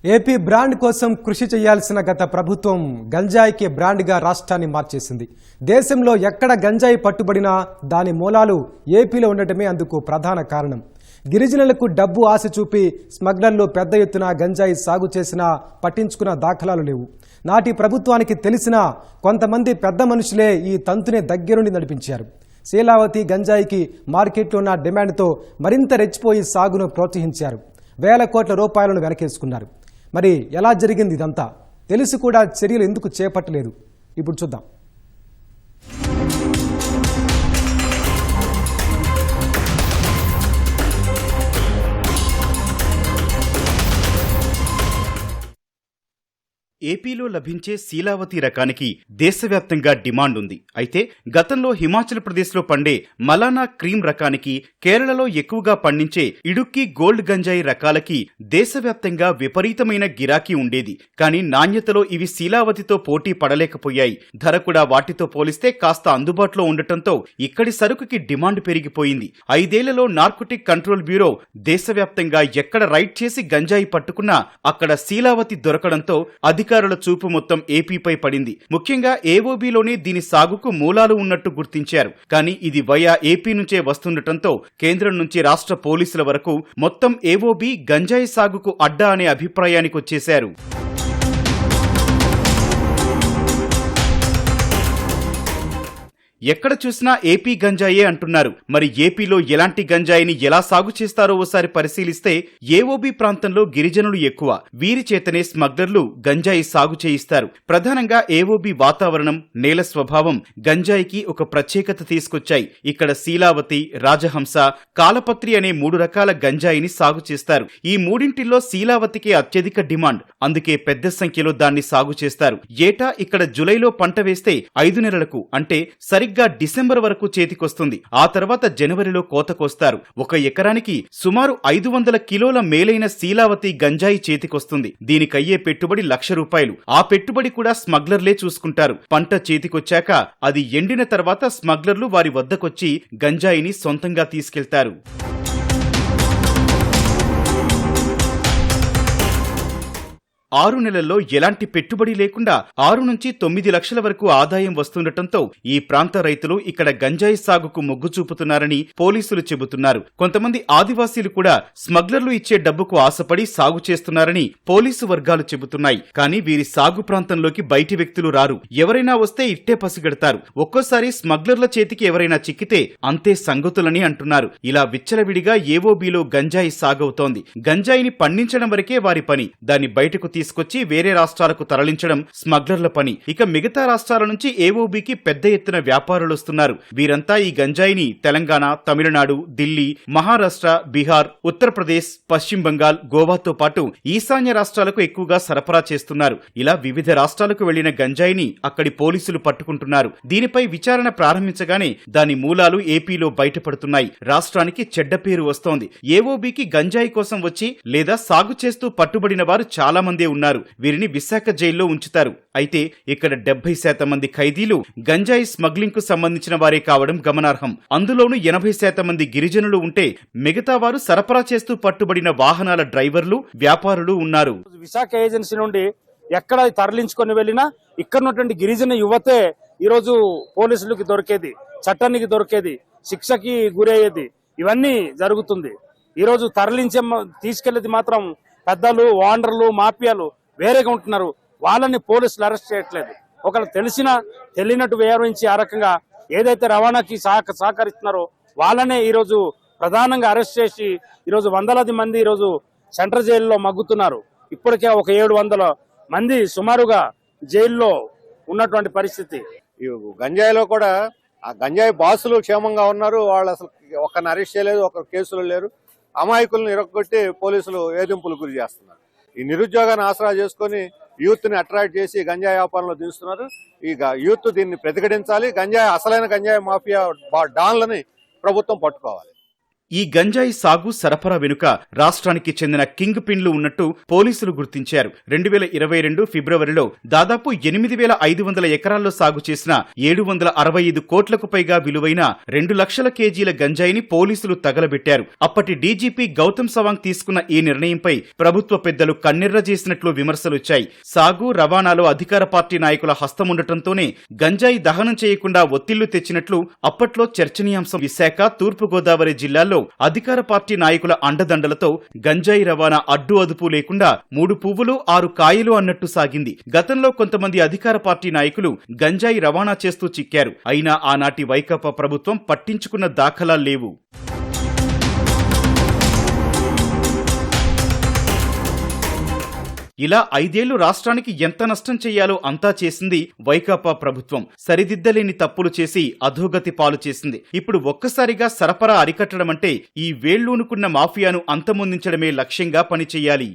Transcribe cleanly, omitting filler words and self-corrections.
AP brand కోసం కృషి చేయాల్సిన గత ప్రభుత్వం గంజాయికి బ్రాండ్గా రాష్ట్రాన్ని మార్చేసింది. దేశంలో ఎక్కడ గంజాయి పట్టుబడినా దాని మూలాలు ఏపీలో ఉండటమే అందుకు ప్రధాన కారణం. గిరిజనులకు డబ్బు ఆశ చూపి స్మగ్లర్లు పెద్ద ఎత్తున గంజాయి సాగు చేసినా పట్టించుకున్న దాఖలాలు లేవు. నాటి ప్రభుత్వానికి తెలిసినా కొంతమంది పెద్ద మనుషులే ఈ తంతునే దగ్గరుండి నడిపించారు. శీలావతి గంజాయికి మార్కెట్లో ఉన్న డిమాండ్తో మరింత రెచ్చిపోయి సాగును ప్రోత్సహించారు. వేల కోట్ల రూపాయలను వెనకేసుకున్నారు. మరి ఎలా జరిగింది ఇదంతా? తెలిసి కూడా చర్యలు ఎందుకు చేపట్టలేదు? ఇప్పుడు చూద్దాం. ఏపీలో లభించే శీలావతి రకానికి దేశవ్యాప్తంగా డిమాండ్ ఉంది. అయితే గతంలో హిమాచల్ ప్రదేశ్లో పండే మలానా క్రీమ్ రకానికి, కేరళలో ఎక్కువగా పండించే ఇడుక్కి గోల్డ్ గంజాయి రకాలకి దేశవ్యాప్తంగా విపరీతమైన గిరాకీ ఉండేది. కానీ నాణ్యతలో ఇవి శీలావతితో పోటీ పడలేకపోయాయి. ధర కూడా వాటితో పోలిస్తే కాస్త అందుబాటులో ఉండటంతో ఇక్కడి సరుకుకి డిమాండ్ పెరిగిపోయింది. 5 ఏళ్లలో నార్కోటిక్ కంట్రోల్ బ్యూరో దేశవ్యాప్తంగా ఎక్కడ రైడ్ చేసి గంజాయి పట్టుకున్నా అక్కడ శీలావతి దొరకడంతో అధికారుల చూపు మొత్తం ఏపీపై పడింది. ముఖ్యంగా ఏఓబీలోనే దీని సాగుకు మూలాలు ఉన్నట్టు గుర్తించారు. కానీ ఇది వయా ఏపీ నుంచే వస్తుండటంతో కేంద్రం నుంచి రాష్ట్ర పోలీసుల వరకు మొత్తం ఏఓబీ గంజాయి సాగుకు అడ్డా అనే అభిప్రాయానికి వచ్చేశారు. ఎక్కడ చూసినా ఏపీ గంజాయే అంటున్నారు. మరి ఏపీలో ఎలాంటి గంజాయిని ఎలా సాగు చేస్తారో ఓసారి పరిశీలిస్తే ఏఓబీ ప్రాంతంలో గిరిజనులు ఎక్కువ. వీరి చేతనే స్మగ్లర్లు గంజాయి సాగు చేయిస్తారు. ప్రధానంగా ఏఓబీ వాతావరణం, నేల స్వభావం గంజాయికి ఒక ప్రత్యేకత తీసుకొచ్చాయి. ఇక్కడ శీలావతి, రాజహంస, కాలపత్రి అనే 3 రకాల గంజాయిని సాగు చేస్తారు. ఈ మూడింటిలో శీలావతికి అత్యధిక డిమాండ్. అందుకే పెద్ద సంఖ్యలో దాన్ని సాగు చేస్తారు. ఏటా ఇక్కడ జులైలో పంట వేస్తే 5 నెలలకు అంటే సరిగ్గా డిసెంబర్ వరకు చేతికొస్తుంది. ఆ తర్వాత జనవరిలో కోతకొస్తారు. 1 ఎకరానికి సుమారు 500 కిలోల మేలైన శీలావతి గంజాయి చేతికొస్తుంది. దీనికయ్యే పెట్టుబడి ₹1,00,000. ఆ పెట్టుబడి కూడా స్మగ్లర్లే చూసుకుంటారు. పంట చేతికొచ్చాక అది ఎండిన తర్వాత స్మగ్లర్లు వారి వద్దకొచ్చి గంజాయిని సొంతంగా తీసుకెళ్తారు. 6 నెలల్లో ఎలాంటి పెట్టుబడి లేకుండా 6 నుంచి 9 లక్షల వరకు ఆదాయం వస్తుండటంతో ఈ ప్రాంత రైతులు ఇక్కడ గంజాయి సాగుకు మొగ్గు చూపుతున్నారని పోలీసులు చెబుతున్నారు. కొంతమంది ఆదివాసీలు కూడా స్మగ్లర్లు ఇచ్చే డబ్బుకు ఆశపడి సాగు చేస్తున్నారని పోలీసు వర్గాలు చెబుతున్నాయి. కానీ వీరి సాగు ప్రాంతంలోకి బయటి వ్యక్తులు రారు. ఎవరైనా వస్తే ఇట్టే పసిగడతారు. ఒక్కోసారి స్మగ్లర్ల చేతికి ఎవరైనా చిక్కితే అంతే సంగతులని అంటున్నారు. ఇలా విచ్చలవిడిగా ఏఓబీలో గంజాయి సాగవుతోంది. గంజాయిని పండించడం వరకే వారి పని. దాన్ని బయటకు తీసుకొచ్చి వేరే రాష్ట్రాలకు తరలించడం స్మగ్లర్ల పని. ఇక మిగతా రాష్ట్రాల నుంచి ఏఓబీకి పెద్ద ఎత్తున వ్యాపారులు వస్తున్నారు. వీరంతా ఈ గంజాయిని తెలంగాణ, తమిళనాడు, ఢిల్లీ, మహారాష్ట్ర, బీహార్, ఉత్తరప్రదేశ్, పశ్చిమ బంగాల్, గోవాతో పాటు ఈశాన్య రాష్ట్రాలకు ఎక్కువగా సరఫరా చేస్తున్నారు. ఇలా వివిధ రాష్ట్రాలకు వెళ్లిన గంజాయిని అక్కడి పోలీసులు పట్టుకుంటున్నారు. దీనిపై విచారణ ప్రారంభించగానే దాని మూలాలు ఏపీలో బయటపడుతున్నాయి. రాష్ట్రానికి చెడ్డ పేరు వస్తోంది. ఏఓబీకి గంజాయి కోసం వచ్చి లేదా సాగు చేస్తూ పట్టుబడిన వారు చాలా మంది ఉన్నారు. వీరిని విశాఖ జైల్లో ఉంచుతారు. అయితే ఇక్కడ 70% మంది ఖైదీలు గంజాయి స్మగ్లింగ్ కు సంబంధించిన వారే కావడం గమనార్హం. అందులోనూ 80% మంది గిరిజనులు ఉంటే మిగతా వారు సరఫరా చేస్తూ పట్టుబడిన వాహనాల డ్రైవర్లు, వ్యాపారులు ఉన్నారు. విశాఖ ఏజెన్సీ నుండి ఎక్కడ తరలించుకొని వెళ్లినా ఇక్కడ ఉన్నటువంటి గిరిజన యువతే ఈరోజు పోలీసులకి దొరికేది, చట్టానికి దొరికేది, శిక్షకి గురయ్యేది. ఇవన్నీ జరుగుతుంది. ఈరోజు తీసుకెళ్లేది మాత్రం పెద్దలు, వాండర్లు, మాఫియాలు వేరేగా ఉంటున్నారు. వాళ్ళని పోలీసులు అరెస్ట్ చేయట్లేదు. ఒకళ్ళు తెలియనట్టు వ్యవహరించి ఆ రకంగా ఏదైతే రవాణాకి సహకరిస్తున్నారో వాళ్ళనే ఈరోజు ప్రధానంగా అరెస్ట్ చేసి ఈరోజు వందలాది మంది ఈరోజు సెంట్రల్ జైల్లో మగ్గుతున్నారు. ఇప్పటికే ఒక 700 మంది సుమారుగా జైల్లో ఉన్నటువంటి పరిస్థితి. గంజాయిలో కూడా ఆ గంజాయి బాసులు క్షేమంగా ఉన్నారు. వాళ్ళు అసలు ఒకరిని అరెస్ట్ చేయలేదు, ఒకరు కేసులు లేరు. అమాయకులను ఇరగొట్టి పోలీసులు వేధింపులు గురి చేస్తున్నారు. ఈ నిరుద్యోగాన్ని ఆసరా చేసుకుని యూత్ ని అట్రాక్ట్ చేసి గంజాయి వ్యాపారంలో దిస్తున్నారు. ఈ యూత్ దీన్ని ప్రతిఘటించాలి. అసలైన గంజాయి మాఫియా డాన్లని ప్రభుత్వం పట్టుకోవాలి. ఈ గంజాయి సాగు సరఫరా వెనుక రాష్ట్రానికి చెందిన కింగ్ పిన్లు ఉన్నట్టు పోలీసులు గుర్తించారు. 2022 ఫిబ్రవరిలో దాదాపు 8,500 ఎకరాల్లో సాగు చేసిన 765 కోట్లకు పైగా విలువైన 2 లక్షల కేజీల గంజాయిని పోలీసులు తగలబెట్టారు. అప్పటి డీజీపీ గౌతమ్ సవాంగ్ తీసుకున్న ఈ నిర్ణయంపై ప్రభుత్వ పెద్దలు కన్నెర్ర చేసినట్లు విమర్శలొచ్చాయి. సాగు రవాణాలో అధికార పార్టీ నాయకుల హస్తముండటంతోనే గంజాయి దహనం చేయకుండా ఒత్తిళ్లు తెచ్చినట్లు అప్పట్లో చర్చనీయాంశం. విశాఖ, తూర్పుగోదావరి జిల్లాల్లో అధికార పార్టీ నాయకుల అండదండలతో గంజాయి రవాణా అడ్డు అదుపు లేకుండా 3 పువ్వులు 6 కాయలు అన్నట్టు సాగింది. గతంలో కొంతమంది అధికార పార్టీ నాయకులు గంజాయి రవాణా చేస్తూ చిక్కారు. అయినా ఆనాటి వైకాపా ప్రభుత్వం పట్టించుకున్న దాఖలాలు లేవు. ఇలా 5 ఏళ్లు రాష్ట్రానికి ఎంత నష్టం చేయాలో అంతా చేసింది వైకాపా ప్రభుత్వం. సరిదిద్దలేని తప్పులు చేసి అధోగతి పాలు చేసింది. ఇప్పుడు ఒక్కసారిగా సరఫరా అరికట్టడం అంటే ఈ వేళ్లూనుకున్న మాఫియాను అంతమొందించడమే లక్ష్యంగా పనిచేయాలి.